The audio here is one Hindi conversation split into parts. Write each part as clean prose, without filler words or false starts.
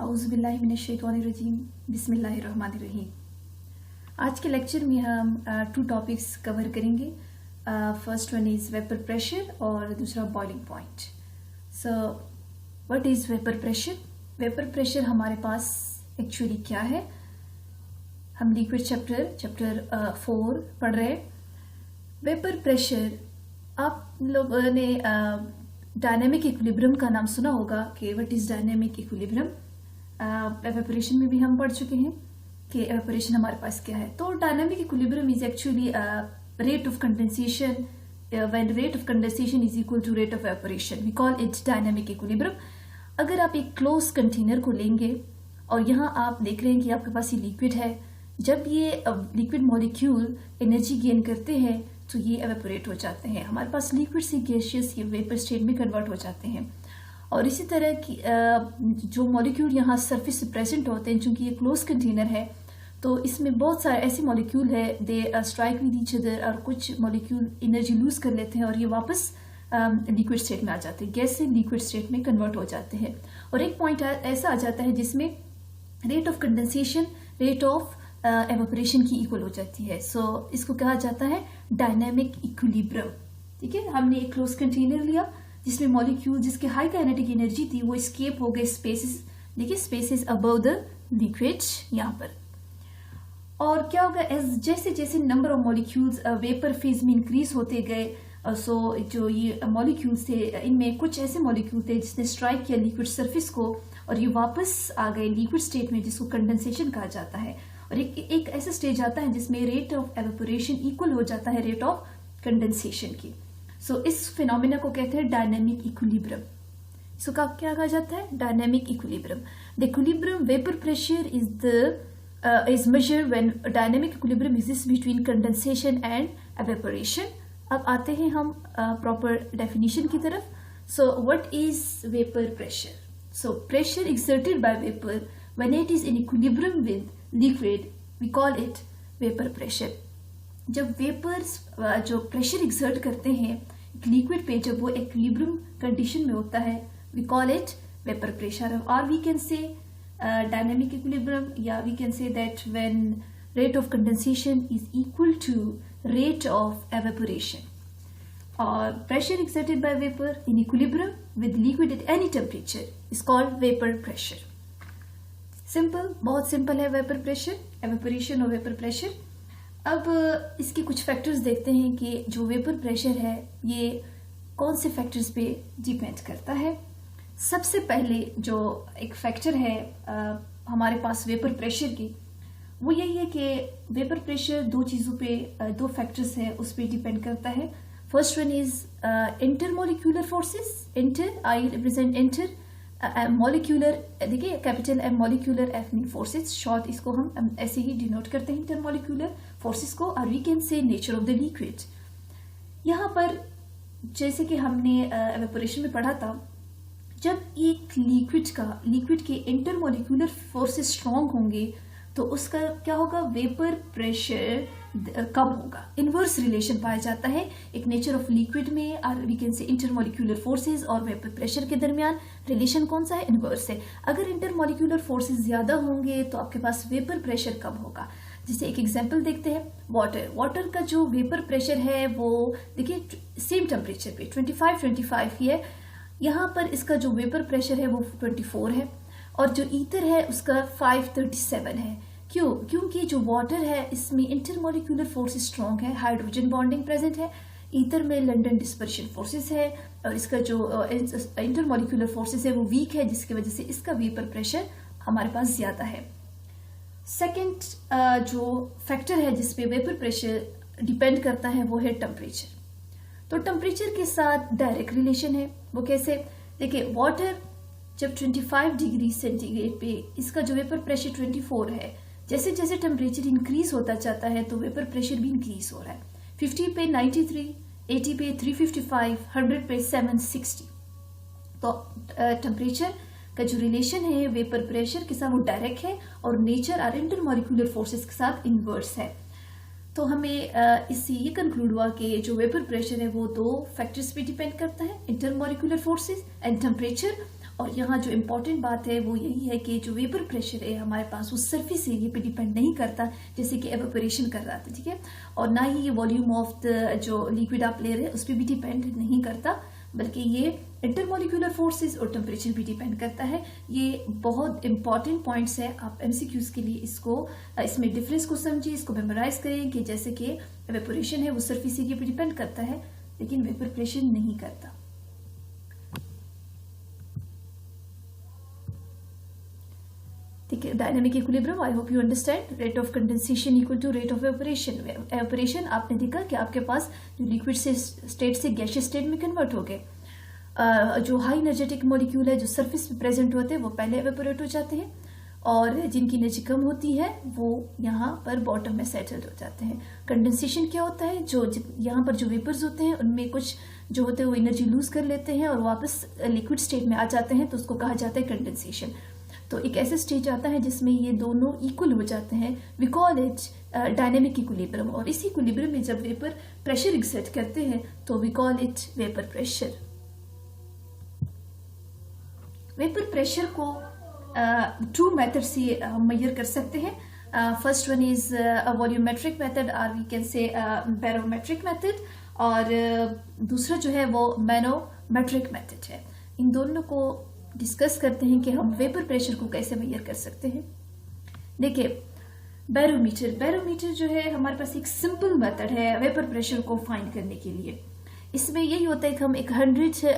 औज़ुबिल्लाहिमिनश्शैतानिर्रजीम बिस्मिल्लाहिर्रहमानिर्रहीम। आज के लेक्चर में हम टू टॉपिक्स कवर करेंगे। First one is vapour pressure और दूसरा boiling point. So what is vapour pressure? Vapour pressure हमारे पास एक्चुअली क्या है? हम लिक्विड चैप्टर 4 पढ़ रहे हैं। वेपर प्रेशर, आप लोगों ने डायनेमिक इक्विलिब्रियम का नाम सुना होगा कि what is dynamic equilibrium. Evaporation में भी हम पढ़ चुके हैं कि एवेपोरेशन हमारे पास क्या है। तो dynamic equilibrium is actually rate of condensation. When rate of condensation is equal to rate of evaporation we call it dynamic equilibrium. अगर आप एक क्लोज कंटेनर को लेंगे और यहाँ आप देख रहे हैं कि आपके पास ये लिक्विड है, जब ये लिक्विड मॉलिक्यूल एनर्जी गेन करते हैं तो ये एवेपोरेट हो जाते हैं, हमारे पास लिक्विड से गैसियस या वेपर स्टेट में कन्वर्ट हो जाते हैं। और इसी तरह की जो मॉलिक्यूल यहाँ सरफेस से प्रेजेंट होते हैं, चूंकि ये क्लोज कंटेनर है तो इसमें बहुत सारे ऐसे मॉलिक्यूल है they strike with each other, और कुछ मॉलिक्यूल एनर्जी लूज कर लेते हैं और ये वापस लिक्विड स्टेट में आ जाते हैं, गैस से लिक्विड स्टेट में कन्वर्ट हो जाते हैं। और एक पॉइंट ऐसा आ जाता है जिसमें rate of condensation rate of evaporation की इक्वल हो जाती है। सो इसको कहा जाता है डायनेमिक इक्विलिब्रियम। ठीक है, हमने एक क्लोज कंटेनर लिया जिसमें मॉलिक्यूल जिसके हाई काइनेटिक एनर्जी थी वो एस्केप हो गए स्पेसेस, देखिए स्पेसेस अबव द लिक्विड यहाँ पर। और क्या होगा, जैसे जैसे number of molecules vapour phase में इंक्रीज होते गए, सो जो ये मॉलिक्यूल्स थे इनमें कुछ ऐसे मॉलिक्यूल थे जिसने स्ट्राइक किया लिक्विड सरफेस को और ये वापस आ गए लिक्विड स्टेट में, जिसको कंडेंसेशन कहा जाता है। और एक ऐसा स्टेज आता है जिसमें रेट ऑफ एवेपोरेशन इक्वल हो जाता है रेट ऑफ कंडेंसेशन की। सो इस फिनोमिना को कहते हैं डायनेमिक इक्विलिब्रियम। इसको क्या कहा जाता है? Dynamic equilibrium. The equilibrium vapour pressure is measured when dynamic equilibrium exists between condensation and evaporation. अब आते हैं हम proper definition की तरफ। So what is vapor pressure? So pressure exerted by vapor when it is in equilibrium with liquid we call it vapor pressure. जब वेपर्स जो प्रेशर एक्सर्ट करते हैं एक लिक्विड पे, जब वो इक्विलिब्रियम कंडीशन में होता है we call it vapour pressure. और we can say dynamic equilibrium, या we can say that when rate of condensation is equal to rate of evaporation. और pressure exerted by vapour in equilibrium with liquid at any temperature is called vapour pressure. Simple, बहुत सिंपल है वेपर प्रेशर, एवेपोरेशन और वेपर प्रेशर। अब इसके कुछ फैक्टर्स देखते हैं कि जो वेपर प्रेशर है ये कौन से फैक्टर्स पे डिपेंड करता है। सबसे पहले जो एक फैक्टर है हमारे पास वेपर प्रेशर की, वो यही है कि वेपर प्रेशर दो चीज़ों पे, दो फैक्टर्स है उस पर डिपेंड करता है। First one is intermolecular forces. Inter, I represent inter, molecular, देखिए capital M, molecular F mean forces, short इसको हम ऐसे ही डिनोट करते हैं इंटरमॉलिक्यूलर फोर्सेस को। और we can say nature of the liquid. यहाँ पर जैसे कि हमने एवेपोरेशन में पढ़ा था, जब एक लिक्विड के इंटरमॉलिक्यूलर फोर्सेस स्ट्रॉन्ग होंगे तो उसका क्या होगा, वेपर प्रेशर कम होगा। इनवर्स रिलेशन पाया जाता है एक नेचर ऑफ लिक्विड में, और we can say intermolecular forces और वेपर प्रेशर के दरमियान रिलेशन कौन सा है, इनवर्स है। अगर इंटरमॉलिक्यूलर फोर्सेस ज्यादा होंगे तो आपके पास वेपर प्रेशर कम होगा। जैसे एक एग्जांपल देखते हैं, वाटर का जो वेपर प्रेशर है वो देखिए सेम टेम्परेचर पे 25 ही है, यहाँ पर इसका जो वेपर प्रेशर है वो 24 है, और जो ईथर है उसका 537 है। क्योंकि जो वाटर है इसमें इंटरमॉलिक्यूलर फोर्स स्ट्रॉन्ग है, हाइड्रोजन बॉन्डिंग प्रेजेंट है, ईथर में लंडन डिस्पर्शन फोर्सेस है, और इसका जो इंटरमॉलिक्यूलर फोर्सेस है वो वीक है, जिसकी वजह से इसका वेपर प्रेशर हमारे पास ज्यादा है। सेकेंड जो फैक्टर है जिसपे वेपर प्रेशर डिपेंड करता है वो है टेम्परेचर। तो टेम्परेचर के साथ डायरेक्ट रिलेशन है। वो कैसे? देखिए वाटर जब 25 डिग्री सेंटीग्रेड पे इसका जो वेपर प्रेशर 24 है, जैसे जैसे टेम्परेचर इंक्रीज होता जाता है तो वेपर प्रेशर भी इंक्रीज हो रहा है। 50 पे 93, 80 पे 355, 100 पे 760। तो टेम्परेचर का जो रिलेशन है वेपर प्रेशर के साथ वो डायरेक्ट है, और नेचर और इंटरमॉलिक्यूलर फोर्सेस के साथ इनवर्स है। तो हमें इससे ये कंक्लूड हुआ कि जो वेपर प्रेशर है वो दो फैक्टर्स पे डिपेंड करता है, इंटरमॉलिक्यूलर फोर्सेस एंड टेम्परेचर। और यहाँ जो इम्पोर्टेंट बात है वो यही है कि जो वेपर प्रेशर है हमारे पास वो सरफेस एरिया पे डिपेंड नहीं करता जैसे कि एवेपोरेशन कर रहा था, ठीक है। और ना ही ये वॉल्यूम ऑफ द जो लिक्विड आप ले रहे हैं उस पर भी डिपेंड नहीं करता, बल्कि ये इंटरमोलिकुलर फोर्सेस और टेम्परेचर भी डिपेंड करता है। ये बहुत इंपॉर्टेंट पॉइंट्स है, आप एमसीक्यूज के लिए इसमें डिफरेंस को समझिए, इसको मेमोराइज करें कि जैसे कि एवेपोरेशन है वो सरफेस एरिया पे डिपेंड करता है लेकिन वेपर प्रेशर नहीं करता। ठीक है, dynamic equilibrium, I hope you understand. Rate of condensation equal to rate of evaporation. Evaporation आपने देखा कि आपके पास जो लिक्विड से स्टेट से गैसियस स्टेट में कन्वर्ट हो गए। जो हाई एनर्जेटिक मॉलिक्यूल है जो सरफेस पे प्रेजेंट होते हैं वो पहले एवेपोरेट हो जाते हैं और जिनकी एनर्जी कम होती है वो यहाँ पर बॉटम में सेटल्ड हो जाते हैं। कंडेंसेशन क्या होता है, जो यहाँ पर जो वेपर्स होते हैं उनमें कुछ जो होते हैं वो एनर्जी लूज कर लेते हैं और वापस लिक्विड स्टेट में आ जाते हैं, तो उसको कहा जाता है कंडेंसेशन। तो एक ऐसा स्टेज आता है जिसमें ये दोनों इक्वल हो जाते हैं, we call it dynamic equilibrium. और इस इक्विलिब्रियम में जब वेपर प्रेशर एक्सर्ट करते हैं तो we call it vapour pressure. Vapour pressure को टू मेथड से हम मेजर कर सकते हैं। First one is volumetric method और we can say barometric method, और दूसरा जो है वो मैनोमेट्रिक मेथड है। इन दोनों को डिस्कस करते हैं कि हम वेपर प्रेशर को कैसे मेजर कर सकते हैं। देखिए, बैरोमीटर जो है हमारे पास एक सिंपल मेथड है वेपर प्रेशर को फाइंड करने के लिए। इसमें यही होता है कि हम एक 100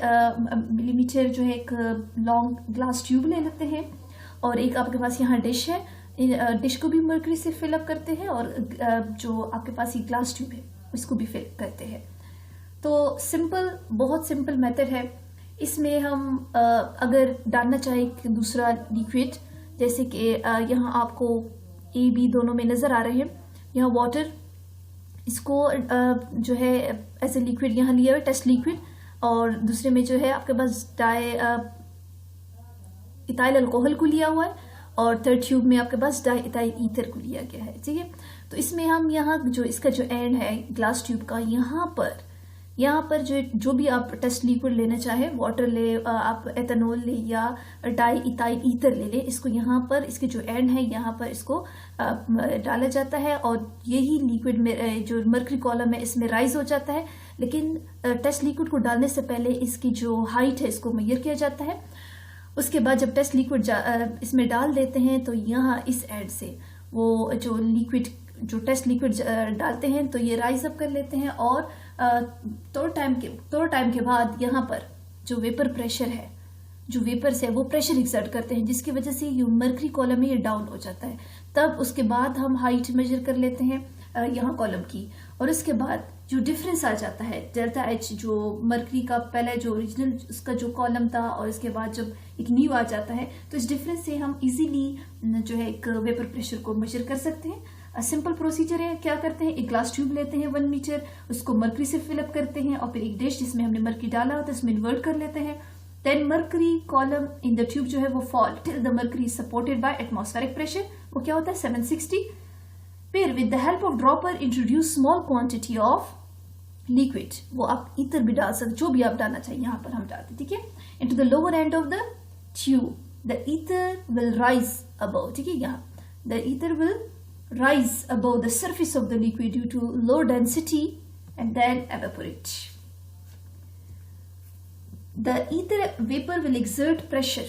मिलीमीटर जो है एक लॉन्ग ग्लास ट्यूब ले लेते हैं और एक आपके पास यहाँ डिश है, डिश को भी मर्करी से फिलअप करते हैं और जो आपके पास ये ग्लास ट्यूब है उसको भी फिल करते हैं। तो बहुत सिंपल मेथड है। इसमें हम अगर डालना चाहें कि दूसरा लिक्विड, जैसे कि यहाँ आपको ए बी दोनों में नजर आ रहे हैं, यहाँ वाटर, इसको जो है एज ए लिक्विड यहाँ लिया हुआ टेस्ट लिक्विड, और दूसरे में जो है आपके पास इथाइल अल्कोहल को लिया हुआ है, और थर्ड ट्यूब में आपके पास डाई इथाइल ईथर को लिया गया है, ठीक है। तो इसमें हम यहाँ जो इसका जो एंड है ग्लास ट्यूब का, यहाँ पर जो भी आप टेस्ट लिक्विड लेना चाहे, वाटर ले, आप एथेनॉल ले या डाई इथाइल ईथर ले ले, इसको यहाँ पर इसके जो एंड है यहाँ पर इसको डाला जाता है और यही लिक्विड में जो मर्करी कॉलम है इसमें राइज हो जाता है। लेकिन टेस्ट लिक्विड को डालने से पहले इसकी जो हाइट है इसको मेजर किया जाता है। उसके बाद जब टेस्ट लिक्विड इसमें डाल देते हैं तो यहाँ इस एंड से वो जो टेस्ट लिक्विड डालते हैं तो ये राइज अप कर लेते हैं, और थोड़ा टाइम के बाद यहाँ पर जो वेपर प्रेशर है, जो वेपर्स है वो प्रेशर एक्सर्ट करते हैं, जिसकी वजह से ये मर्करी कॉलम में ये डाउन हो जाता है। तब उसके बाद हम हाइट मेजर कर लेते हैं यहाँ कॉलम की, और उसके बाद जो डिफरेंस आ जाता है डेल्टा एच, जो मर्करी का पहले जो ओरिजिनल उसका जो कॉलम था और इसके बाद जब एक न्यू आ जाता है, तो इस डिफरेंस से हम इजीली जो है एक वेपर प्रेशर को मेजर कर सकते हैं। सिंपल प्रोसीजर है, क्या करते हैं, एक ग्लास ट्यूब लेते हैं 1 मीटर, उसको मर्करी से फिलअप करते हैं और फिर एक डिश जिसमें हमने मर्करी डाला होता है उसमें इन्वर्ट कर लेते हैं। Then mercury column in the tube जो है वो fall till the mercury supported by atmospheric pressure, वो क्या होता है 760। फिर with the help of dropper introduce small quantity of liquid, वो आप ईथर भी डाल सकते, जो भी आप डालना चाहिए यहाँ पर हम डालते, ठीक है, into the lower end of the tube. The ether will rise above, ठीक है, यहाँ the ether will rise above the surface of the liquid due to low density and then evaporate. The ether vapor will exert pressure.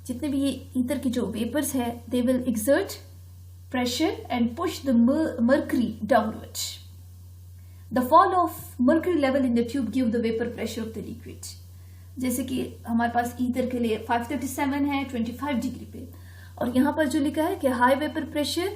जितने भी ये ether के जो vapors है, they will exert pressure and push the mercury downwards. The fall of mercury level in the tube give the vapor pressure of the liquid. जैसे कि हमारे पास ether के लिए 537 है 25 डिग्री पे, और यहाँ पर जो लिखा है कि high vapor pressure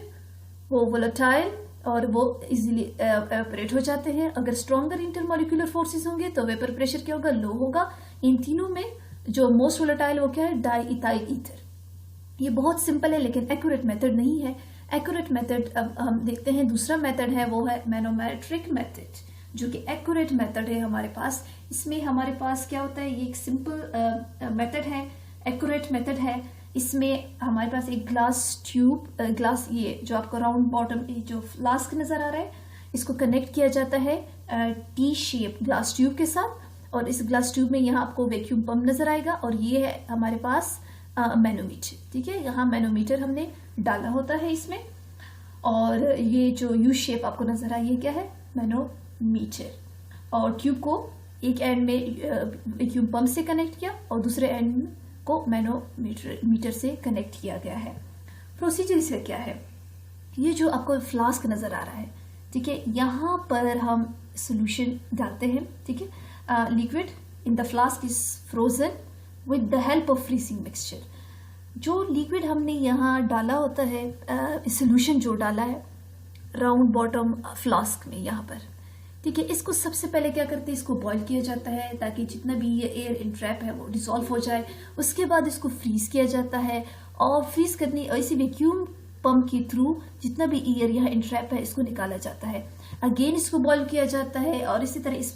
वो वोलेटाइल और वो इजीली एवेपोरेट हो जाते हैं। अगर स्ट्रॉन्गर इंटरमोलिकुलर फोर्सेस होंगे तो वेपर प्रेशर क्या होगा, लो होगा। इन तीनों में जो मोस्ट वोलेटाइल वो क्या है, डाई इथाइल ईथर। ये बहुत सिंपल है लेकिन एक्यूरेट मेथड नहीं है। एक्यूरेट मेथड अब हम देखते हैं, दूसरा मेथड है वो है मैनोमेट्रिक मेथड, जो कि एक्यूरेट मेथड है हमारे पास। इसमें हमारे पास क्या होता है, ये एक सिंपल मेथड है, एक्यूरेट मेथड है। इसमें हमारे पास एक ग्लास ट्यूब, ग्लास ये जो आपको राउंड बॉटम जो फ्लास्क नजर आ रहा है, इसको कनेक्ट किया जाता है टी शेप ग्लास ट्यूब के साथ, और इस ग्लास ट्यूब में यहाँ आपको वैक्यूम पंप नजर आएगा और ये है हमारे पास मैनोमीटर। ठीक है, यहाँ मैनोमीटर हमने डाला होता है इसमें, और ये जो यू शेप आपको नजर आई है क्या है, मैनोमीटर। और ट्यूब को एक एंड में वैक्यूम पंप से कनेक्ट किया और दूसरे एंड को मैनोमीटर से कनेक्ट किया गया है। प्रोसीजर इसका क्या है, ये जो आपको फ्लास्क नजर आ रहा है, ठीक है, यहाँ पर हम सोल्यूशन डालते हैं। ठीक है, liquid in the flask is frozen with the help of freezing mixture. जो लिक्विड हमने यहाँ डाला होता है, सोल्यूशन जो डाला है राउंड बॉटम फ्लास्क में यहाँ पर, ठीक है, इसको सबसे पहले क्या करते हैं, इसको बॉईल किया जाता है ताकि जितना भी ये एयर इंट्रैप है वो डिसॉल्व हो जाए। उसके बाद इसको फ्रीज किया जाता है और फ्रीज करने ऐसी वैक्यूम पंप के थ्रू जितना भी एयर यहाँ इंट्रैप है इसको निकाला जाता है। अगेन इसको बॉईल किया जाता है और इसी तरह इस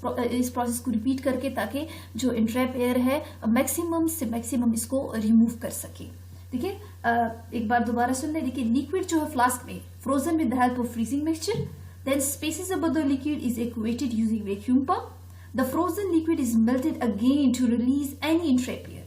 प्रोसेस को रिपीट करके ताकि जो इंट्रैप एयर है मैक्सिमम से मैक्सिमम इसको रिमूव कर सके। ठीक है, एक बार दोबारा सुन ले। देखिए, लिक्विड जो है फ्लास्क में frozen with the help of freezing mixture, then spaces above the liquid is equated using vacuum pump. The frozen liquid is melted again to release any entrap air.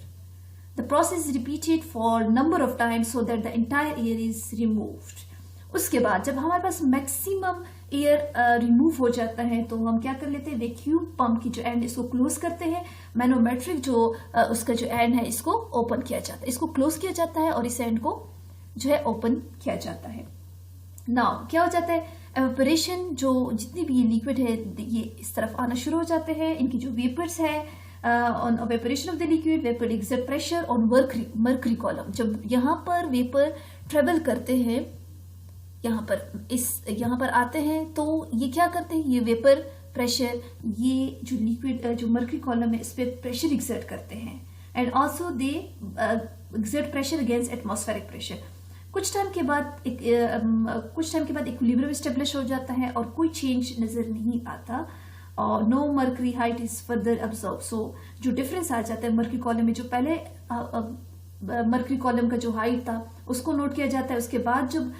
The process is repeated for number of times so that the entire air is removed. उसके बाद जब हमारे पास मैक्सिमम एयर रिमूव हो जाता है तो हम क्या कर लेते हैं, वैक्यूम पंप की जो एंड इसको क्लोज करते हैं। मैनोमेट्रिक जो उसका जो एंड है इसको ओपन किया जाता है, इसको क्लोज किया जाता है और इस एंड को जो है ओपन किया जाता है। नाउ क्या हो जाता है, एवेपोरेशन, जो जितनी भी ये लिक्विड है ये इस तरफ आना शुरू हो जाते हैं। इनकी जो वेपर्स है, on evaporation of the liquid vapour exert pressure on mercury column. जब यहाँ पर वेपर ट्रेवल करते हैं, यहाँ पर आते हैं तो ये क्या करते हैं, ये वेपर प्रेशर, ये जो लिक्विड जो मर्करी कॉलम है इस पर प्रेशर एक्सर्ट करते हैं and also they exert pressure against atmospheric pressure. कुछ टाइम के बाद इक्विलिब्रियम स्टेब्लिश हो जाता है और कोई चेंज नजर नहीं आता और no mercury height is further absorb. So जो डिफरेंस आ जाता है मर्करी कॉलम में, जो पहले मर्करी कॉलम का जो हाइट था उसको नोट किया जाता है। उसके बाद जब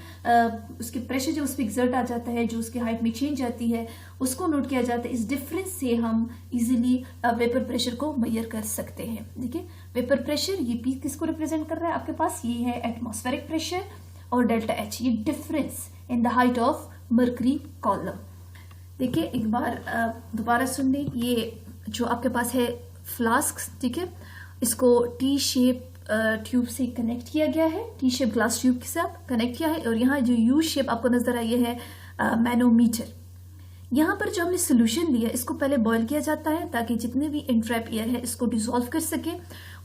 उसके प्रेशर जो उस पर एक्सर्ट आ जाता है, जो उसके हाइट में चेंज आती है उसको नोट किया जाता है। इस डिफरेंस से हम इजीली वेपर प्रेशर को मेजर कर सकते हैं। देखिए, वेपर प्रेशर ये पी किसको रिप्रेजेंट कर रहा है, आपके पास ये है एटमॉस्फेरिक प्रेशर और डेल्टा एच, ये difference in the height of mercury column. देखिए, एक बार दोबारा सुन लें, ये जो आपके पास है फ्लास्क, ठीक है, इसको टी शेप ट्यूब से कनेक्ट किया गया है, टी शेप ग्लास ट्यूब के साथ कनेक्ट किया है और यहाँ जो यू शेप आपको नजर आई है मैनोमीटर। यहाँ पर जो हमने सोल्यूशन लिया इसको पहले बॉईल किया जाता है ताकि जितने भी इंट्रैप एयर है इसको डिसॉल्व कर सके।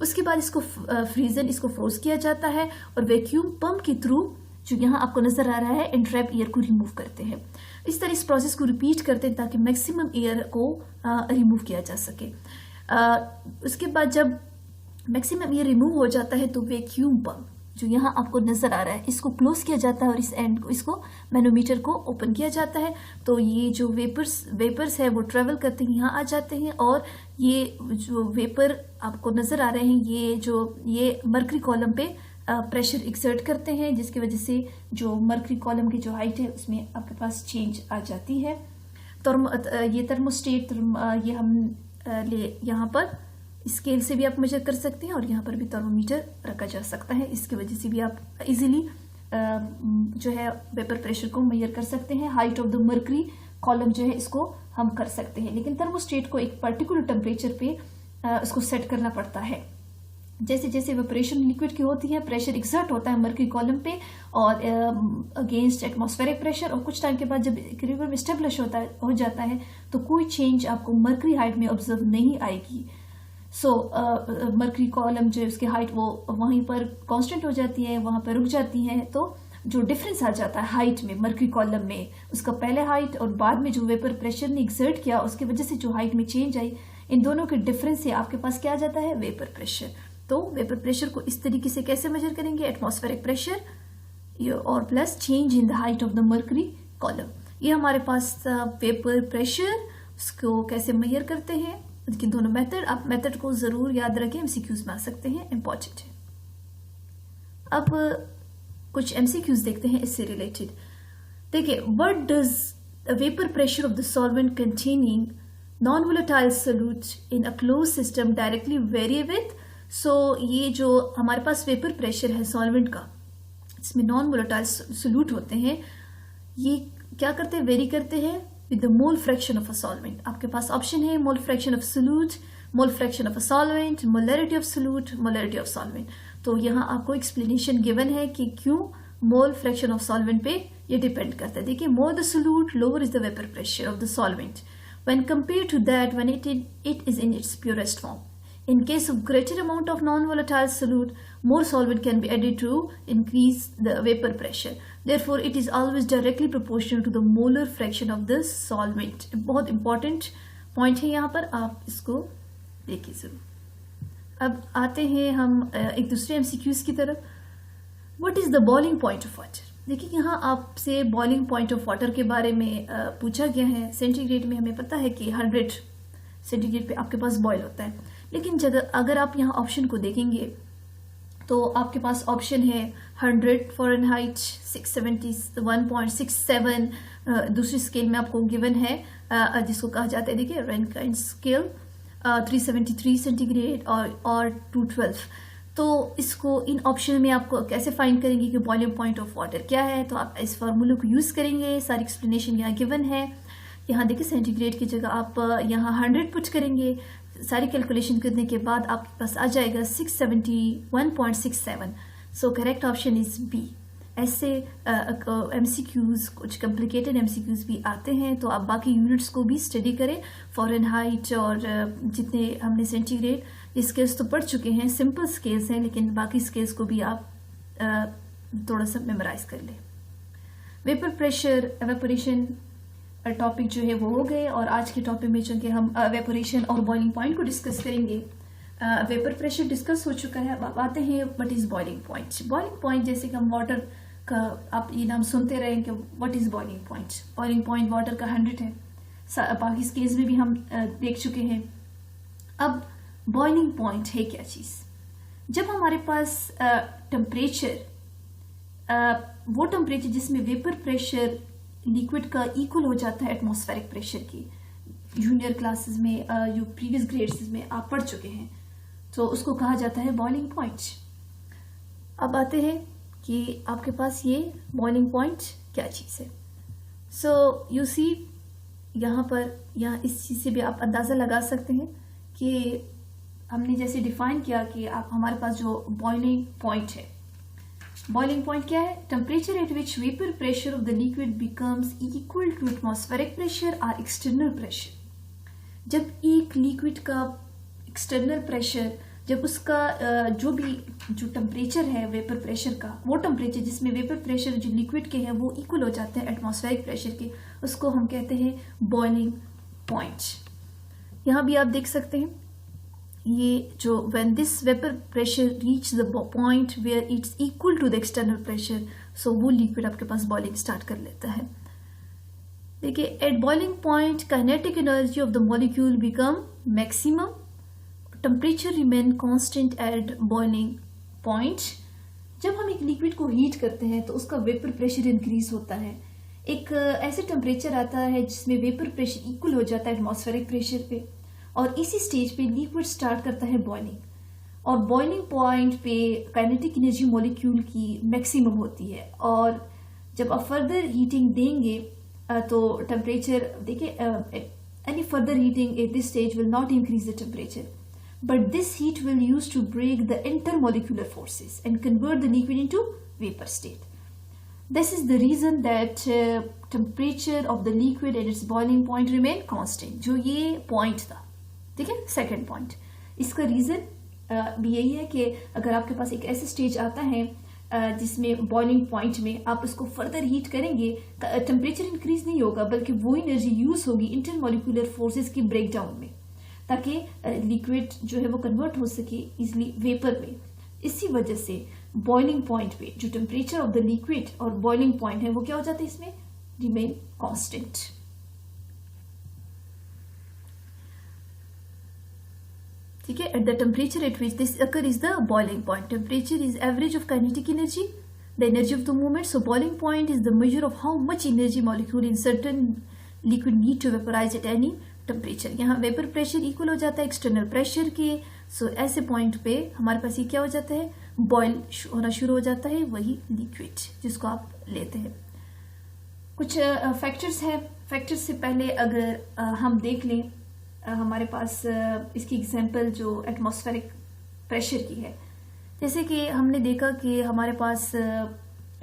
उसके बाद इसको फ्रीजन, इसको फ्रोज किया जाता है और वैक्यूम पंप के थ्रू जो यहाँ आपको नजर आ रहा है इंट्रैप एयर को रिमूव करते हैं। इस तरह इस प्रोसेस को रिपीट करते हैं ताकि मैक्सिमम एयर को रिमूव किया जा सके। उसके बाद जब मैक्सिमम एयर रिमूव हो जाता है तो वैक्यूम पंप जो यहाँ आपको नजर आ रहा है इसको क्लोज किया जाता है और इस एंड को, इसको मैनोमीटर को ओपन किया जाता है। तो ये जो वेपर्स है वो ट्रेवल करते हैं, यहाँ आ जाते हैं और ये जो वेपर आपको नजर आ रहे हैं ये मर्करी कॉलम पे प्रेशर एक्सर्ट करते हैं, जिसकी वजह से जो मर्करी कॉलम की जो हाइट है उसमें आपके पास चेंज आ जाती है। ये थर्मोस्टेट ये हम यहाँ पर स्केल से भी आप मेजर कर सकते हैं और यहाँ पर भी थर्मोमीटर रखा जा सकता है। इसकी वजह से भी आप इजीली जो है वेपर प्रेशर को मेजर कर सकते हैं। Height of the mercury column जो है इसको हम कर सकते हैं, लेकिन थर्मोस्टेट को एक पर्टिकुलर टेम्परेचर पे उसको सेट करना पड़ता है। जैसे जैसे वेपरेशन लिक्विड की होती है प्रेशर एक्सर्ट होता है मर्करी कॉलम पे और अगेंस्ट एटमॉस्फेरिक प्रेशर, और कुछ टाइम के बाद जब इक्विलिब्रियम स्टेब्लिश हो जाता है तो कोई चेंज आपको मर्करी हाइट में ऑब्जर्व नहीं आएगी। सो मर्करी कॉलम जो है उसकी हाइट वो वहीं पर कांस्टेंट हो जाती है, वहां पर रुक जाती है। तो जो डिफरेंस आ जाता है हाइट में मर्करी कॉलम में, उसका पहले हाइट और बाद में जो वेपर प्रेशर ने एक्सर्ट किया उसकी वजह से जो हाइट में चेंज आई, इन दोनों के डिफरेंस से आपके पास क्या आ जाता है, वेपर प्रेशर। तो वेपर प्रेशर को इस तरीके से कैसे मेजर करेंगे, एटमॉस्फेरिक प्रेशर और plus change in the height of the mercury column. ये हमारे पास वेपर प्रेशर, उसको कैसे मेजर करते हैं, इनके दोनों मेथड। आप मेथड को जरूर याद रखें, एमसीक्यूज में आ सकते हैं, इंपॉर्टेंट है। अब कुछ एमसीक्यूज देखते हैं इससे रिलेटेड। देखिए, what does vapour pressure of the solvent containing non volatile solute in a close system directly vary with, so ये जो हमारे पास वेपर प्रेशर है सॉल्वेंट का, इसमें नॉन वोलेटाइल सोल्यूट होते हैं, ये क्या करते हैं, वेरी करते हैं with the mole fraction of a solvent. आपके पास ऑप्शन है mole fraction of solute, mole fraction of a solvent, molarity of solute, molarity of solvent. तो यहाँ आपको एक्सप्लेनेशन गिवन है कि क्यों मोल फ्रैक्शन ऑफ सॉल्वेंट पे ये डिपेंड करता है। देखिए, more the solute lower is the vapour pressure of the solvent when compared to that when it is in its purest form. In case of greater amount of non-volatile solute, more solvent can be added to increase the vapor pressure. Therefore, it is always directly proportional to the molar fraction of the solvent. बहुत important point है यहाँ पर, आप इसको देखिए जरूर। अब आते हैं हम एक दूसरे MCQs की तरफ। What is the boiling point of water? देखिए, यहाँ आपसे बॉइलिंग पॉइंट ऑफ वाटर के बारे में पूछा गया है। सेंटीग्रेड में हमें पता है कि 100 सेंटीग्रेड पे आपके पास बॉयल होता है, लेकिन अगर आप यहाँ ऑप्शन को देखेंगे तो आपके पास ऑप्शन है 100 फ़ारेनहाइट, 671.67, दूसरी स्केल में आपको गिवन है जिसको कहा जाता है, देखिए, रैनकाइन स्केल, 373 सेंटीग्रेड और 212। तो इसको इन ऑप्शन में आपको कैसे फाइंड करेंगे कि बॉइलिंग पॉइंट ऑफ वाटर क्या है, तो आप इस फार्मूले को यूज करेंगे। सारी एक्सप्लेनेशन यहाँ गिवन है। यहाँ देखिए, सेंटीग्रेड की जगह आप यहाँ 100 पुट करेंगे, सारी कैलकुलेशन करने के बाद आपके पास आ जाएगा 671.67। So correct option is B. ऐसे MCQs, कुछ कॉम्प्लिकेटेड MCQs भी आते हैं, तो आप बाकी यूनिट्स को भी स्टडी करें। फ़ारेनहाइट और जितने हमने सेंटीग्रेड स्केल्स तो पढ़ चुके हैं, सिंपल स्केल्स हैं, लेकिन बाकी स्केल्स को भी आप थोड़ा सा मेमोराइज कर लें। वेपर प्रेशर, एवेपोरेशन टॉपिक जो है वो हो गए, और आज के टॉपिक में चूंकि हम एवेपोरेशन और बॉइलिंग पॉइंट को डिस्कस करेंगे। वेपर प्रेशर डिस्कस हो चुका है, अब आते हैं what is boiling point. Boiling point, जैसे कि हम वाटर का आप ये नाम सुनते रहे कि what is boiling point. Boiling point water का 100 है, बाकी स्केल्स में भी हम देख चुके हैं। अब बॉइलिंग पॉइंट है क्या चीज? जब हमारे पास टेम्परेचर, वो टेम्परेचर जिसमें वेपर प्रेशर लिक्विड का इक्वल हो जाता है एटमॉस्फेरिक प्रेशर की, जूनियर क्लासेस में जो प्रीवियस ग्रेड्स में आप पढ़ चुके हैं, तो उसको कहा जाता है बॉइलिंग पॉइंट। अब आते हैं कि आपके पास ये बॉइलिंग पॉइंट क्या चीज है। सो यू सी, यहाँ इस चीज से भी आप अंदाजा लगा सकते हैं कि हमने जैसे डिफाइन किया कि आप हमारे पास जो बॉइलिंग पॉइंट है, बॉइलिंग पॉइंट क्या है? Temperature at which vapour pressure of the liquid becomes equal to atmospheric pressure और एक्सटर्नल प्रेशर। जब एक लिक्विड का एक्सटर्नल प्रेशर, जब उसका जो टेम्परेचर है वेपर प्रेशर का, वो टेम्परेचर जिसमें वेपर प्रेशर जो लिक्विड के हैं वो इक्वल हो जाते हैं एटमॉस्फेरिक प्रेशर के, उसको हम कहते हैं बॉइलिंग पॉइंट। यहाँ भी आप देख सकते हैं ये जो when this vapor pressure reach the point where it's equal to the external pressure, so वो लिक्विड आपके पास बॉइलिंग स्टार्ट कर लेता है। देखिए, at boiling point kinetic energy of the molecule become maximum, temperature remain constant at boiling point. जब हम एक लिक्विड को हीट करते हैं तो उसका वेपर प्रेशर इंक्रीज होता है। एक ऐसे टेम्परेचर आता है जिसमें वेपर प्रेशर इक्वल हो जाता है एटमॉस्फेरिक प्रेशर पे, और इसी स्टेज पे लिक्विड स्टार्ट करता है बॉइलिंग, और बॉइलिंग पॉइंट पे काइनेटिक एनर्जी मॉलिक्यूल की मैक्सिमम होती है। और जब आप फर्दर हीटिंग देंगे तो टेम्परेचर, देखिए, any further heating at this stage will not increase the temperature, but this heat will use to break the intermolecular forces and convert the liquid into vapour state. This is the reason that temperature of the liquid at its boiling point remain constant। जो ये पॉइंट था, ठीक है, सेकेंड पॉइंट, इसका रीजन भी यही है कि अगर आपके पास एक ऐसा स्टेज आता है जिसमें बॉइलिंग पॉइंट में आप उसको फर्दर हीट करेंगे, टेम्परेचर इंक्रीज नहीं होगा बल्कि वो एनर्जी यूज होगी इंटरमॉलिक्यूलर फोर्सेस की ब्रेकडाउन में, ताकि लिक्विड जो है वो कन्वर्ट हो सके इजिली वेपर में। इसी वजह से बॉइलिंग पॉइंट पे जो टेम्परेचर ऑफ द लिक्विड और बॉइलिंग पॉइंट है वो क्या हो जाता है, इसमें रिमेन कांस्टेंट। ठीक है, at the temperature at which this occur is the boiling point. Temperature is average of kinetic energy, the energy of the movement. So boiling point is the measure of how much energy molecule in certain liquid need to vaporise at any temperature. यहाँ वेपर प्रेशर इक्वल हो जाता है एक्सटर्नल प्रेशर के। सो ऐसे पॉइंट पे हमारे पास ये क्या हो जाता है, बॉयल होना शुरू हो जाता है, वही लिक्विड जिसको आप लेते हैं। कुछ फैक्टर्स हैं। फैक्टर्स से पहले अगर हम देख लें, हमारे पास इसकी एग्जांपल जो एटमॉस्फेरिक प्रेशर की है। जैसे कि हमने देखा कि हमारे पास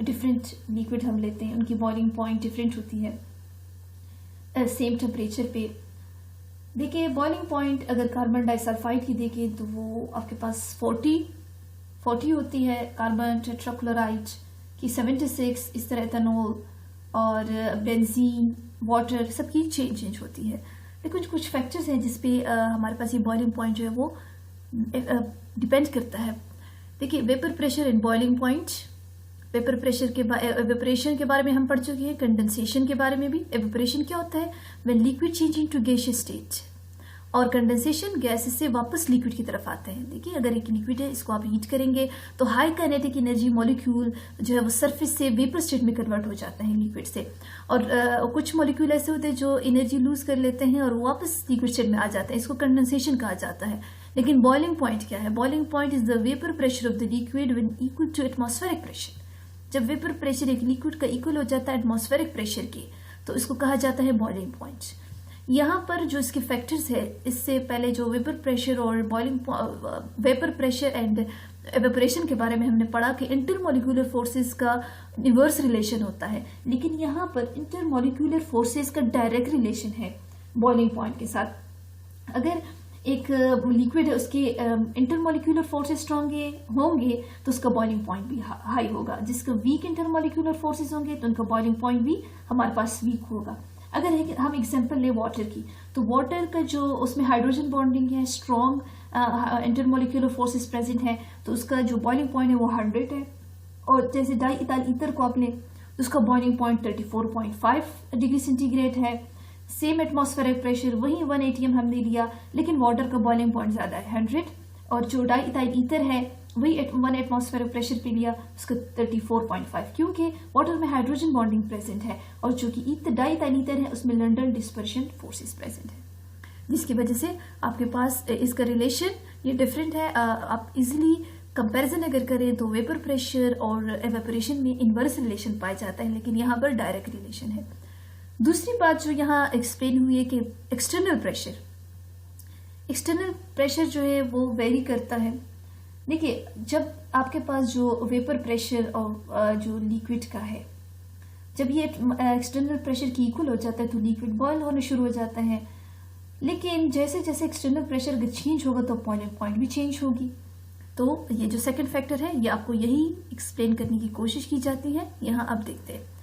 डिफरेंट लिक्विड हम लेते हैं, उनकी बॉइलिंग पॉइंट डिफरेंट होती है सेम टेम्परेचर पे। देखिए बॉइलिंग पॉइंट अगर कार्बन डाइसल्फाइड की देखें तो वो आपके पास 40 होती है, कार्बन टेट्राक्लोराइड की 76, इस तरह एथेनॉल और बेंजीन, वाटर सबकी चेंज होती है। लेकिन कुछ फैक्टर्स हैं जिसपे हमारे पास ये बॉइलिंग पॉइंट जो है वो डिपेंड करता है। देखिए vapour pressure and boiling point. Vapour pressure के एवेपोरेशन के बारे में हम पढ़ चुके हैं, कंडेंसेशन के बारे में भी। एवेपोरेशन क्या होता है, when liquid changing to gaseous state, और कंडेंसेशन गैस से वापस लिक्विड की तरफ आते हैं। देखिए अगर एक लिक्विड है, इसको आप हीट करेंगे तो हाई काइनेटिक एनर्जी मॉलिक्यूल जो है वो सरफेस से वेपर स्टेट में कन्वर्ट हो जाते हैं लिक्विड से, और कुछ मॉलिक्यूल ऐसे होते हैं जो एनर्जी लूज कर लेते हैं और वापस लिक्विड स्टेट में आ जाते हैं, इसको कंडेंसेशन कहा जाता है। लेकिन बॉइलिंग पॉइंट क्या है, boiling point is the vapour pressure of the liquid when equal to atmospheric pressure. जब वेपर प्रेशर एक लिक्विड का इक्वल हो जाता है एटमॉस्फेरिक प्रेशर के, तो इसको कहा जाता है बॉइलिंग पॉइंट। यहाँ पर जो इसके फैक्टर्स है, इससे पहले जो वेपर प्रेशर और वेपर प्रेशर एंड एवेपोरेशन के बारे में हमने पढ़ा कि इंटरमोलिकुलर फोर्सेस का इनवर्स रिलेशन होता है, लेकिन यहाँ पर इंटरमोलिकुलर फोर्सेस का डायरेक्ट रिलेशन है बॉइलिंग पॉइंट के साथ। अगर एक लिक्विड है, उसके इंटरमोलिकुलर फोर्सेस स्ट्रांग होंगे तो उसका बॉइलिंग पॉइंट भी हाई होगा। जिसका वीक इंटरमोलिकुलर फोर्सेस होंगे तो उनका बॉइलिंग पॉइंट भी हमारे पास वीक होगा। अगर हम एग्जांपल ले वाटर की, तो वाटर का जो उसमें हाइड्रोजन बॉन्डिंग है, स्ट्रॉन्ग इंटरमोलिकुलर फोर्सेस प्रेजेंट है, तो उसका जो बॉइलिंग पॉइंट है वो 100 है। और जैसे डाई इथाइल ईथर को आप लें तो उसका बॉइलिंग पॉइंट 34.5 डिग्री सेंटीग्रेड है। सेम एटमॉस्फेरिक प्रेशर वही 1 atm हमने लिया, लेकिन वाटर का बॉइलिंग पॉइंट ज्यादा है 100, और जो डाई इथाइल ईथर है वही 1 एटमॉस्फेरिक प्रेशर पे लिया, उसका 34.5, क्योंकि वाटर में हाइड्रोजन बॉन्डिंग प्रेजेंट है और जो कि डाई इथाइल ईथर है उसमें लंडन डिस्पर्शन फोर्सेस प्रेजेंट है, जिसकी वजह से आपके पास इसका रिलेशन ये डिफरेंट है। आप इजिली कंपैरिजन अगर करें तो वेपर प्रेशर और एवेपोरेशन में इनवर्स रिलेशन पाया जाता है, लेकिन यहाँ पर डायरेक्ट रिलेशन है। दूसरी बात जो यहाँ एक्सप्लेन हुई है कि एक्सटर्नल प्रेशर जो है वो वेरी करता है। देखिए जब आपके पास जो वेपर प्रेशर और जो लिक्विड का है, जब ये एक्सटर्नल प्रेशर की इक्वल हो जाता है तो लिक्विड बॉयल होने शुरू हो जाता है। लेकिन जैसे जैसे एक्सटर्नल प्रेशर अगर चेंज होगा तो बॉइलिंग पॉइंट भी चेंज होगी। तो ये जो सेकंड फैक्टर है ये आपको यही एक्सप्लेन करने की कोशिश की जाती है। यहाँ आप देखते हैं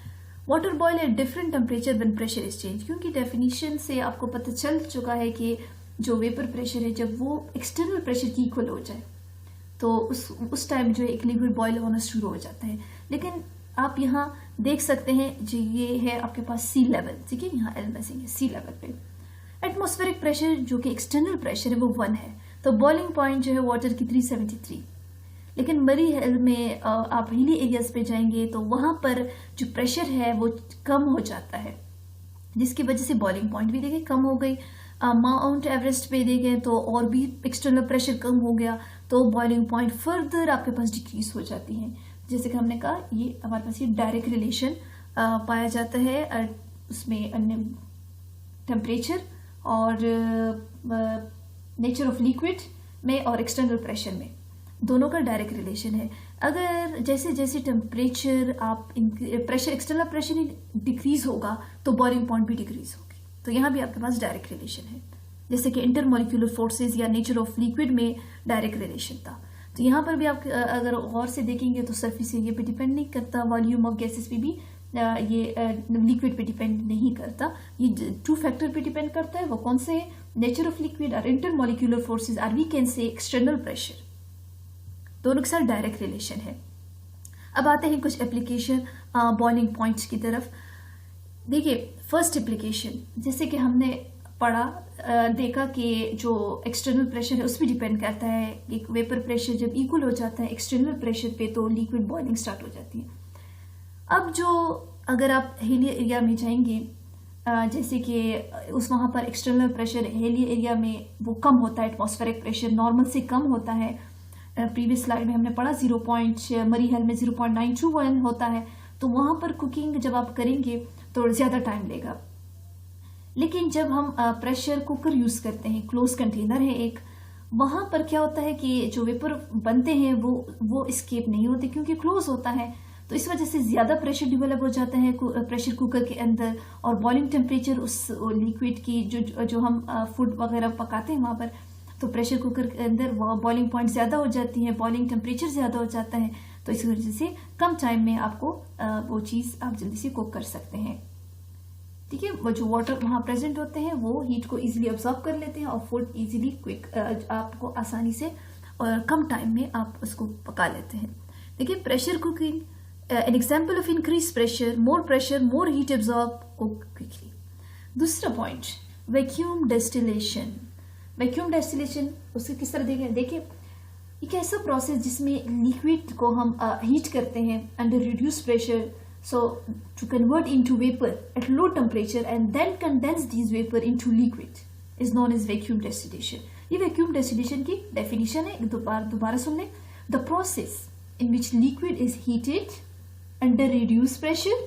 water boil at different temperature when pressure is change, क्योंकि डेफिनेशन से आपको पता चल चुका है कि जो वेपर प्रेशर है जब वो एक्सटर्नल प्रेशर की इक्वल हो जाए तो उस टाइम जो है एक लिक्विड बॉयल होना शुरू हो जाता है। लेकिन आप यहाँ देख सकते हैं जो ये है आपके पास सी लेवल, ठीक है, यहाँ एल मैसिंग है सी लेवल पे। एटमॉस्फेरिक प्रेशर जो कि एक्सटर्नल प्रेशर है वो 1 है, तो बॉइलिंग पॉइंट जो है वाटर की 373। लेकिन मरी हेल में आप हिली एरियाज पे जाएंगे तो वहां पर जो प्रेशर है वो कम हो जाता है, जिसकी वजह से बॉइलिंग पॉइंट भी देखें कम हो गई। माउंट एवरेस्ट पे देखें तो और भी एक्सटर्नल प्रेशर कम हो गया, तो बॉइलिंग पॉइंट फर्दर आपके पास डिक्रीज हो जाती है। जैसे कि हमने कहा ये हमारे पास ये डायरेक्ट रिलेशन पाया जाता है उसमें अन्य टेम्परेचर और नेचर ऑफ लिक्विड में और एक्सटर्नल प्रेशर में, दोनों का डायरेक्ट रिलेशन है। अगर जैसे जैसे टेम्परेचर आप प्रेशर एक्सटर्नल प्रेशर डिक्रीज होगा तो बॉइलिंग पॉइंट भी डिक्रीज होगी, तो यहाँ भी आपके पास डायरेक्ट रिलेशन है। जैसे कि इंटरमोलिकुलर फोर्सेस या नेचर ऑफ लिक्विड में डायरेक्ट रिलेशन था, तो यहाँ पर भी आप अगर गौर से देखेंगे तो सरफेस एरिया पे डिपेंड नहीं करता, वॉल्यूम ऑफ गैसेस पे भी ये लिक्विड पे डिपेंड नहीं करता, ये 2 फैक्टर पे डिपेंड करता है। वो कौन से है, नेचर ऑफ लिक्विड और इंटरमोलिकुलर फोर्सेस, और we can say external pressure, दोनों के साथ डायरेक्ट रिलेशन है। अब आते हैं कुछ एप्लीकेशन बॉइलिंग पॉइंट्स की तरफ। देखिए फर्स्ट एप्लीकेशन, जैसे कि हमने पढ़ा देखा कि जो एक्सटर्नल प्रेशर है उस पर डिपेंड करता है। एक वेपर प्रेशर जब इक्वल हो जाता है एक्सटर्नल प्रेशर पे तो लिक्विड बॉइलिंग स्टार्ट हो जाती है। अब जो अगर आप हिली एरिया में जाएंगे जैसे कि उस वहाँ पर एक्सटर्नल प्रेशर हेली एरिया में वो कम होता है, एटमॉस्फेरिक प्रेशर नॉर्मल से कम होता है। प्रीवियस स्लाइड में हमने पढ़ा 0. मरीहल में 0.921 होता है। तो वहाँ पर कुकिंग जब आप करेंगे तो ज़्यादा टाइम लेगा। लेकिन जब हम प्रेशर कुकर यूज़ करते हैं, क्लोज कंटेनर है एक, वहाँ पर क्या होता है कि जो वेपर बनते हैं वो एस्केप नहीं होते क्योंकि क्लोज होता है। तो इस वजह से ज़्यादा प्रेशर डेवलप हो जाता है प्रेशर कुकर के अंदर, और बॉइलिंग टेम्परेचर उस लिक्विड की जो हम फूड वगैरह पकाते हैं वहाँ पर, तो प्रेशर कुकर के अंदर वो बॉइलिंग पॉइंट ज़्यादा हो जाती है, बॉइलिंग टेम्परेचर ज़्यादा हो जाता है। तो इस वजह से कम टाइम में आपको वो चीज़ आप जल्दी से कुक कर सकते हैं। ठीक है, वो जो वाटर वहाँ प्रेजेंट होते हैं वो हीट को इजीली अब्सॉर्ब कर लेते हैं और फूड इजीली क्विक आपको आसानी से और कम टाइम में आप उसको पका लेते हैं। देखिए, pressure cooking an example of increased pressure, more heat absorb, cook quickly. दूसरा point, vacuum distillation. Vacuum distillation उसके किस तरह देखें? देखिए, एक ऐसा प्रोसेस जिसमें लिक्विड को हम हीट करते हैं under reduce pressure, so to convert into vapor at low temperature and then condense these vapor into liquid is known as vacuum distillation. ये vacuum distillation की definition है, दोबारा सुन लें। The process in which liquid is heated under reduced pressure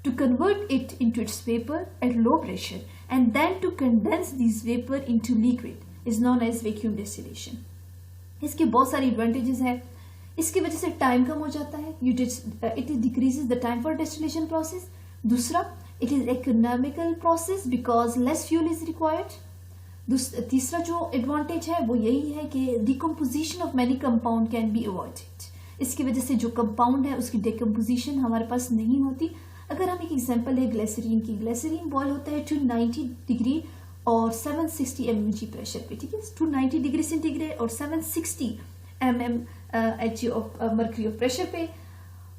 to convert it into its vapor at low pressure and then to condense these vapor into liquid is known as vacuum distillation. इसके बहुत सारी advantages है। इसकी वजह से टाइम कम हो जाता है, it decreases the time for distillation process. दूसरा, it is economical process because less fuel is required. तीसरा जो एडवांटेज है वो यही है कि decomposition of many compound can be avoided. इसकी वजह से जो कंपाउंड है उसकी डिकम्पोजिशन हमारे पास नहीं होती। अगर हम एक एग्जांपल है ग्लिसरीन की, ग्लिसरीन बॉयल होता है 290 डिग्री और 760 mmg प्रेशर पे। ठीक है, 290 डिग्री सेंटीग्रेड और 760 mmHg of mercury of pressure पे,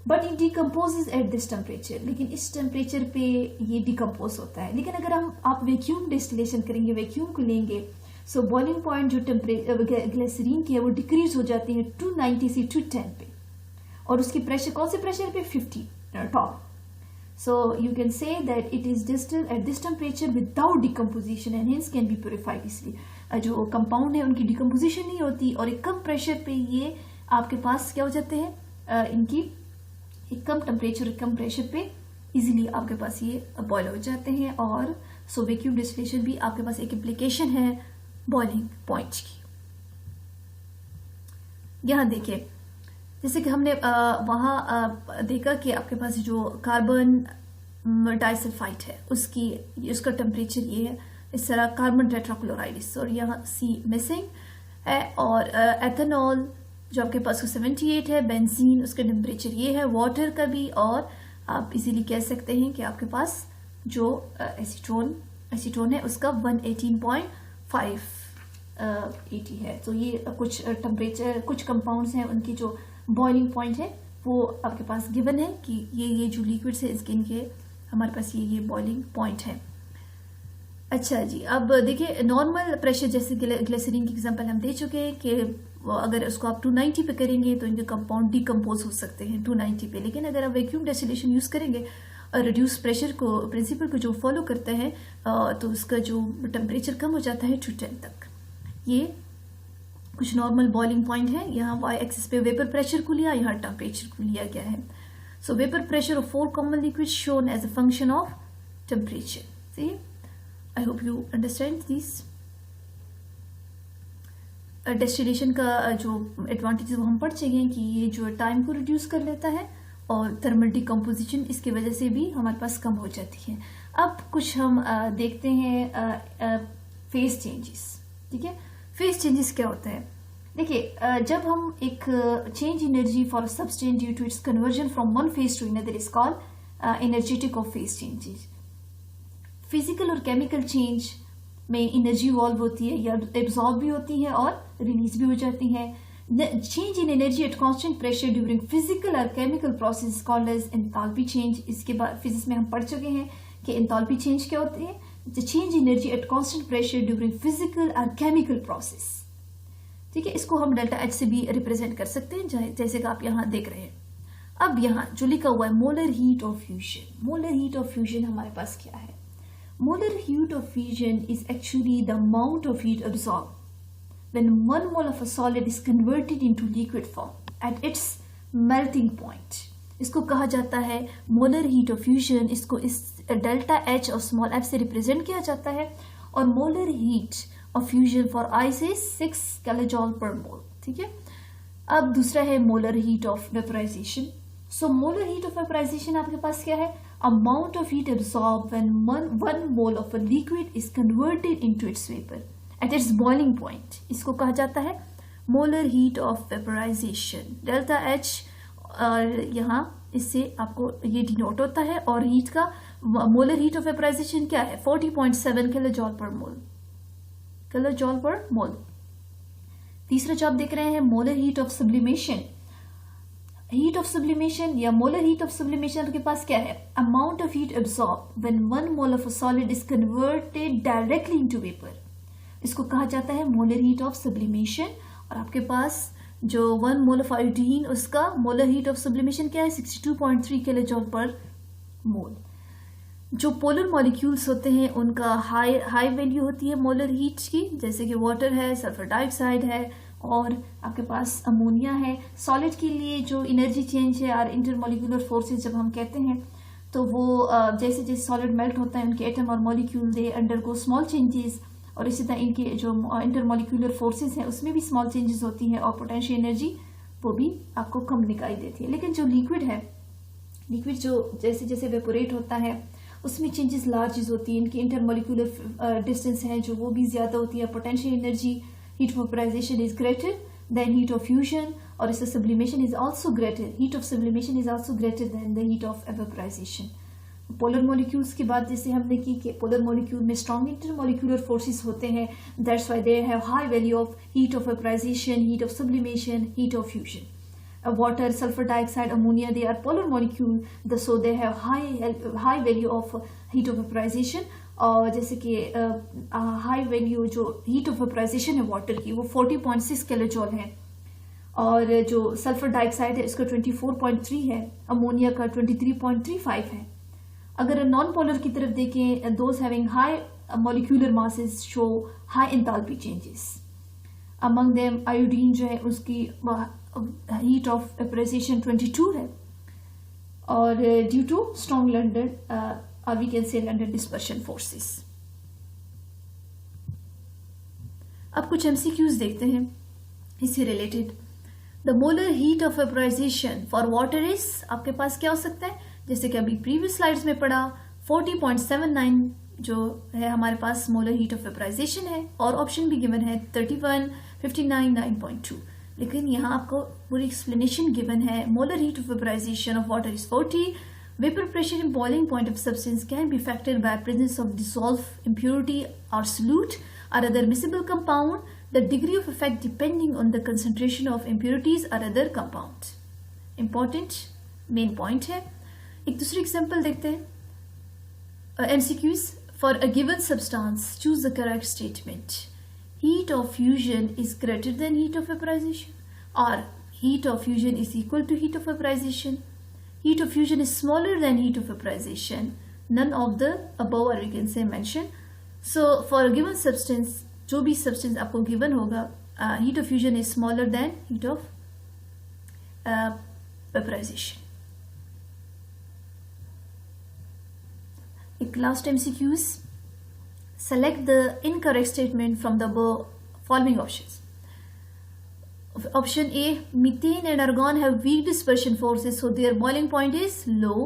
but it decomposes at this temperature. लेकिन इस टेम्परेचर पे ये डिकम्पोज होता है। लेकिन अगर आप वैक्यूम डिस्टिलेशन करेंगे, वैक्यूम को लेंगे, सो बॉइलिंग पॉइंट जो ग्लिसरीन की है वो डिक्रीज हो जाती है 290 से 210 पे, और उसकी प्रेशर कौन से प्रेशर पे? 50 top. So you can say that it is distilled eight this temperature without decomposition and hence can be purified. इसलिए जो कंपाउंड है उनकी डिकम्पोजिशन नहीं होती और एक कम प्रेशर पे ये आपके पास क्या हो जाते हैं, इनकी एक कम टेम्परेचर कम प्रेशर पे इजीली आपके पास ये बॉयल हो जाते हैं। और सो वैक्यूम डिस्टिलेशन भी आपके पास एक एप्लीकेशन है बॉइलिंग पॉइंट की। यहाँ देखिए, जैसे कि हमने वहाँ देखा कि आपके पास जो कार्बन डाइसल्फाइड है उसका टेम्परेचर ये है, इस तरह कार्बन टेट्राक्लोराइड, और यहाँ C मिसिंग है, और एथेनॉल जो आपके पास 78 है, बेंजीन उसका टेम्परेचर ये है, वाटर का भी, और आप इजीली कह सकते हैं कि आपके पास जो एसीटोन है उसका 118.5 80 है। तो ये कुछ टेम्परेचर, कुछ कंपाउंड्स हैं उनकी जो बॉइलिंग पॉइंट है वो आपके पास गिवन है कि ये जो लिक्विड्स है इसके इनके हमारे पास ये बॉइलिंग पॉइंट है। अच्छा जी, अब देखिए नॉर्मल प्रेशर जैसे ग्लिसरीन की एग्जांपल हम दे चुके हैं कि अगर उसको आप 290 पे करेंगे तो इनके कंपाउंड डिकम्पोज हो सकते हैं 290 पे। लेकिन अगर आप वैक्यूम डिस्टिलेशन यूज करेंगे रिड्यूस प्रेशर को प्रिंसिपल को जो फॉलो करते हैं तो उसका जो टेम्परेचर कम हो जाता है 210 तक। ये कुछ नॉर्मल बॉइलिंग पॉइंट है। यहाँ वाई एक्सिस पे वेपर प्रेशर को लिया, यहाँ टेम्परेचर को लिया गया है। So vapour pressure of 4 common liquid shown as a function of temperature. See, I hope you understand this. Distillation का जो एडवांटेज वो हम पढ़ चुके हैं कि ये जो टाइम को रिड्यूस कर लेता है और थर्मल डिकम्पोजिशन इसकी वजह से भी हमारे पास कम हो जाती है। अब कुछ हम देखते हैं फेज चेंजेस। ठीक है, फेज चेंजेस क्या होता है? देखिए, जब हम एक change energy for substance due to its conversion from one phase to another is called energetic of phase changes. Physical और केमिकल चेंज में एनर्जी इवॉल्व होती है या एब्जॉर्ब भी होती है और रिलीज भी हो जाती है। Change in energy at constant pressure during physical और chemical process called as enthalpy change. इसके बाद फिजिक्स में हम पढ़ चुके हैं कि एंथैल्पी चेंज क्या होती है? Change energy at constant pressure during physical और केमिकल प्रोसेस। ठीक है, इसको हम डेल्टा एच से भी रिप्रेजेंट कर सकते हैं जैसे कि आप यहाँ देख रहे हैं। अब यहाँ जो लिखा हुआ है molar heat of fusion. Molar heat of fusion हमारे पास क्या है? molar heat of fusion is actually the amount of heat absorbed when 1 mole of a solid is converted into liquid form at its melting point. इसको कहा जाता है मोलर हीट ऑफ फ्यूजन. इसको इस डेल्टा एच और स्मॉल एफ से रिप्रेजेंट किया जाता है. और molar heat of fusion for ice is 6 kilojoule per mole. ठीक है. अब दूसरा है molar heat of vaporisation. So molar heat of vaporisation आपके पास क्या है? Amount of heat absorb when 1 mole of a liquid is converted into its vapour at its boiling point. इसको कहा जाता है molar heat of vaporisation. Delta H यहाँ इससे आपको ये डिनोट होता है. और हीट का मोलर हीट ऑफ वेपराइजेशन क्या है? 40.7 किलोजूल पर मोल. किलोजूल पर मोल. तीसरा जो आप देख रहे हैं molar heat of sublimation. Heat of sublimation या मोलर हीट ऑफ सब्लिमेशन आपके पास क्या है? Amount of heat absorb when 1 mole of a solid is converted directly into vapour. इसको कहा जाता है मोलर हीट ऑफ सब्लिमेशन. और आपके पास जो 1 मोल ऑफ आयोडीन उसका मोलर हीट ऑफ सब्लिमेशन क्या है? 62.3 किलोजूल पर मोल. जो पोलर मॉलिक्यूल्स होते हैं उनका हाई वैल्यू होती है मोलर हीट की, जैसे कि वाटर है, सल्फर डाइऑक्साइड है और आपके पास अमोनिया है. सॉलिड के लिए जो एनर्जी चेंज है और इंटरमॉलिक्यूलर फोर्सेस जब हम कहते हैं तो वो जैसे जैसे सॉलिड मेल्ट होता है उनके एटम और molecule they undergo small changes. और इसी तरह इनके जो इंटरमॉलिक्यूलर फोर्सेस हैं उसमें भी स्मॉल चेंजेस होती हैं और पोटेंशियल एनर्जी वो भी आपको कम दिखाई देती है. लेकिन जो लिक्विड है, लिक्विड जो जैसे जैसे वेपोरेट होता है उसमें चेंजेस लार्ज होती है. इनकी इंटरमॉलिक्यूलर डिस्टेंस है जो वो भी ज्यादा होती है. Potential energy heat of vaporisation is greater than heat of fusion और इससे sublimation is also greater. Heat of sublimation is also greater than the heat of vaporisation. Polar molecules की बात जैसे हमने की कि पोलर मॉलिक्यूल में स्ट्रॉन्ग इंटरमॉलिक्यूलर फोर्सेस होते हैं. That's why they have high value of heat of vaporisation, heat of sublimation, heat of fusion. Water, sulfur dioxide, ammonia, they are polar molecule, so they have high value of heat of vaporization. और जैसे कि हाई वैल्यू जो हीट ऑफ वेपराइजेशन है वाटर की वो 40.6 किलोजूल है. और जो सल्फर डाइऑक्साइड है इसका 24.3 है. अमोनिया का 23.35 है. अगर नॉन पोलर की तरफ देखें, those having high molecular masses show high enthalpy changes. Among them iodine जो है उसकी हीट ऑफ वेपराइजेशन 22 है. और ड्यू टू स्ट्रॉन्ग लंडन और we can say London dispersion forces. अब कुछ एमसीक्यूज देखते हैं इससे related. The molar heat of vaporisation for water is, आपके पास क्या हो सकता है? जैसे कि अभी प्रीवियस स्लाइड्स में पढ़ा 40.79 जो है हमारे पास मोलर हीट ऑफ वेपराइजेशन है. और ऑप्शन भी गिवन है 31, 59, 9.2. लेकिन यहाँ आपको पूरी एक्सप्लेनेशन गिवन है. Molar heat of vaporisation of water is 40. Vapour pressure in boiling point of substance can be affected by presence of dissolve impurity और सॉल्यूट और other miscible compound. The degree of effect depending on the concentration of impurities और other compound. Important main point है. एक दूसरी एग्जाम्पल देखते हैं. MCQs for a given substance choose the correct statement. Heat of fusion is greater than heat of vaporization, or heat of fusion is equal to heat of vaporization. Heat of fusion is smaller than heat of vaporization. None of the above or we can say mention. So for a given substance, जो भी substance आपको given होगा, heat of fusion is smaller than heat of vaporization. एक last MCQs. Select the incorrect statement from the following options. Option A, methane and argon have weak dispersion forces, so their boiling point is low.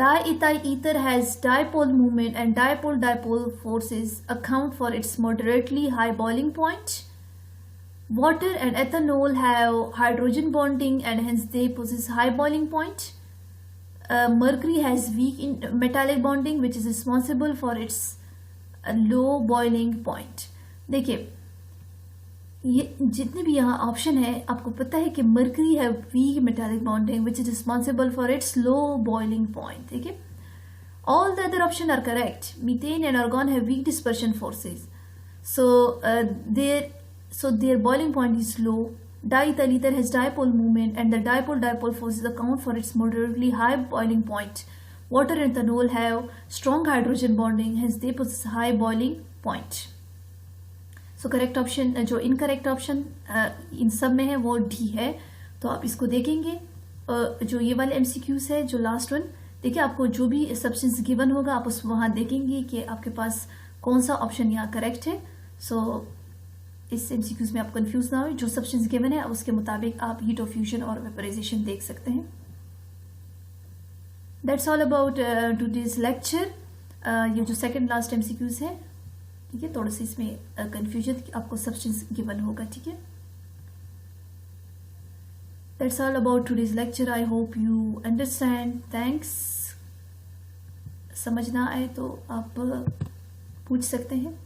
Diethyl ether has dipole moment and dipole forces account for its moderately high boiling point. Water and ethanol have hydrogen bonding and hence they possess high boiling point. Mercury has weak metallic bonding which is responsible for its low boiling point. देखिए ये जितने भी यहाँ ऑप्शन है आपको पता है कि मर्करी है weak metallic bonding which is responsible for its low boiling point. ठीक है. All the other option are correct. Methane and argon have weak dispersion forces, so their boiling point is low. Diethyl ether has dipole moment and the dipole forces account for its moderately high boiling point. water and ethanol have strong hydrogen bonding, hence they possess high boiling point. So correct option, जो इनकरेक्ट ऑप्शन इन सब में है वो डी है। तो आप इसको देखेंगे, जो ये वाले एमसीक्यूज है, जो लास्ट वन, देखिए आपको जो भी सब्सटेंस गिवन होगा आप उस वहां देखेंगे कि आपके पास कौन सा ऑप्शन यहाँ करेक्ट है। सो इस एमसीक्यूज में आप कंफ्यूज ना हो, जो सब्सटेंस गिवन है उसके मुताबिक आप हीट ऑफ फ्यूजन और वेपराइजेशन देख सकते हैं। That's all about today's lecture. ये जो सेकंड लास्ट एमसीक्यूज है, ठीक है, थोड़ा सा इसमें कंफ्यूजन आपको सब्सटेंस गिवन होगा, ठीक है। That's all about today's lecture. I hope you understand. Thanks. समझ ना आए तो आप पूछ सकते हैं।